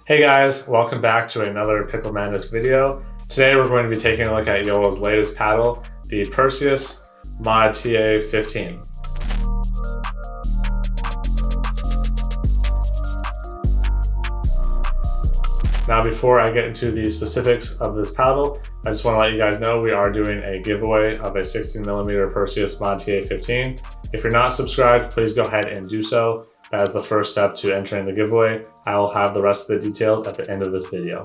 Hey guys, welcome back to another Pickle Madness video. Today we're going to be taking a look at JOOLA's latest paddle, the JOOLA Mod TA-15. Now before I get into the specifics of this paddle, I just want to let you guys know we are doing a giveaway of a 16mm JOOLA Mod TA-15. If you're not subscribed, please go ahead and do so. As the first step to entering the giveaway. I will have the rest of the details at the end of this video.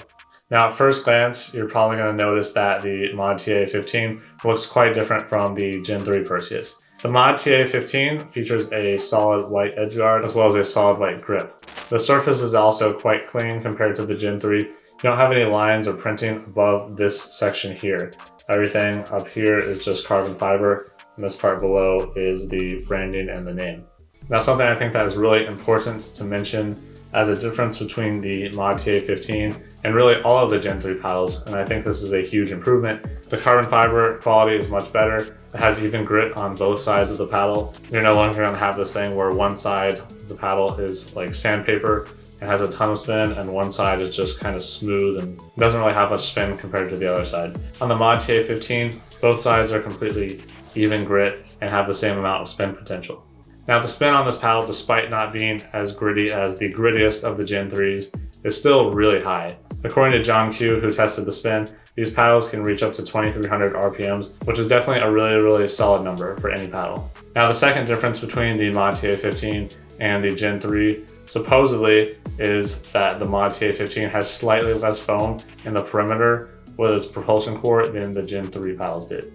Now at first glance, you're probably going to notice that the Mod TA-15 looks quite different from the Gen 3 Perseus. The Mod TA-15 features a solid white edge guard as well as a solid white grip. The surface is also quite clean compared to the Gen 3. You don't have any lines or printing above this section here. Everything up here is just carbon fiber, and this part below is the branding and the name. Now something I think that is really important to mention as a difference between the Mod TA-15 and really all of the Gen 3 paddles, and I think this is a huge improvement. The carbon fiber quality is much better. It has even grit on both sides of the paddle. You're no longer going to have this thing where one side of the paddle is like sandpaper and has a ton of spin, and one side is just kind of smooth and doesn't really have much spin compared to the other side. On the Mod TA-15, both sides are completely even grit and have the same amount of spin potential. Now the spin on this paddle, despite not being as gritty as the grittiest of the Gen 3s, is still really high. According to John Q, who tested the spin, these paddles can reach up to 2300 RPMs, which is definitely a really solid number for any paddle. Now the second difference between the Mod TA-15 and the Gen 3 supposedly is that the Mod TA-15 has slightly less foam in the perimeter with its propulsion core than the Gen 3 paddles did.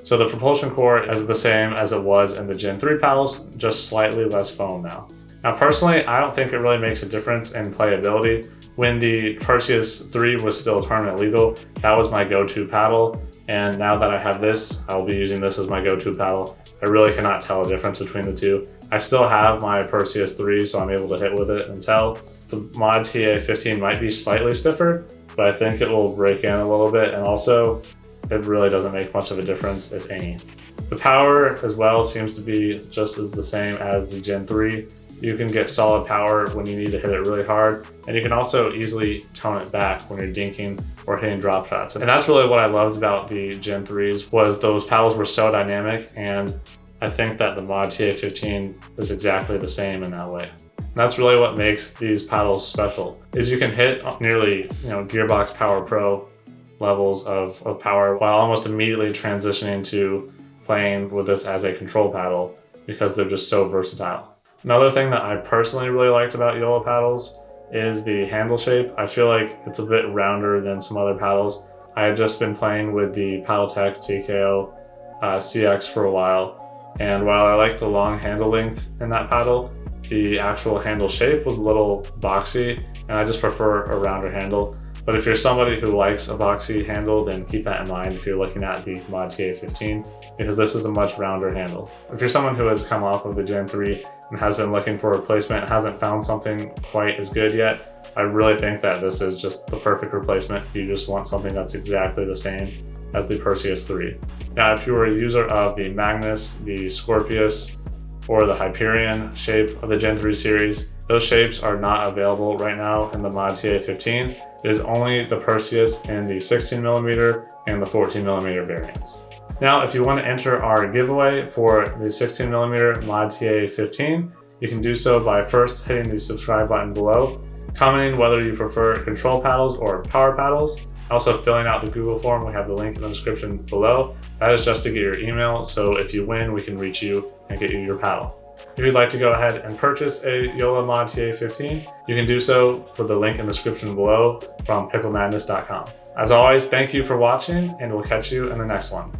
So the propulsion core is the same as it was in the Gen 3 paddles, just slightly less foam now. Now personally, I don't think it really makes a difference in playability. When the Perseus 3 was still tournament legal, that was my go-to paddle. And now that I have this, I'll be using this as my go-to paddle. I really cannot tell a difference between the two. I still have my Perseus 3, so I'm able to hit with it and tell. The Mod TA-15 might be slightly stiffer, but I think it will break in a little bit, and also it really doesn't make much of a difference, if any. The power as well seems to be just as the same as the Gen 3. You can get solid power when you need to hit it really hard, and you can also easily tone it back when you're dinking or hitting drop shots. And that's really what I loved about the Gen 3s, was those paddles were so dynamic, and I think that the Mod TA-15 is exactly the same in that way. And that's really what makes these paddles special, is you can hit nearly, Gearbox Power Pro levels of power while almost immediately transitioning to playing with this as a control paddle because they're just so versatile. Another thing that I personally really liked about JOOLA paddles is the handle shape. I feel like it's a bit rounder than some other paddles. I had just been playing with the Paddletech TKO CX for a while, and while I like the long handle length in that paddle, the actual handle shape was a little boxy, and I just prefer a rounder handle. But if you're somebody who likes a boxy handle, then keep that in mind if you're looking at the Mod TA-15, because this is a much rounder handle. If you're someone who has come off of the Gen 3 and has been looking for a replacement, hasn't found something quite as good yet, I really think that this is just the perfect replacement. You just want something that's exactly the same as the Perseus 3. Now, if you were a user of the Magnus, the Scorpius, or the Hyperion shape of the Gen 3 series, those shapes are not available right now in the Mod TA-15. It is only the Perseus in the 16mm and the 14mm variants. Now, if you want to enter our giveaway for the 16mm Mod TA-15, you can do so by first hitting the subscribe button below, commenting whether you prefer control paddles or power paddles, also filling out the Google form. We have the link in the description below. That is just to get your email, so if you win, we can reach you and get you your paddle. If you'd like to go ahead and purchase a JOOLA Mod TA-15, you can do so with the link in the description below from picklemadness.com. As always, thank you for watching, and we'll catch you in the next one.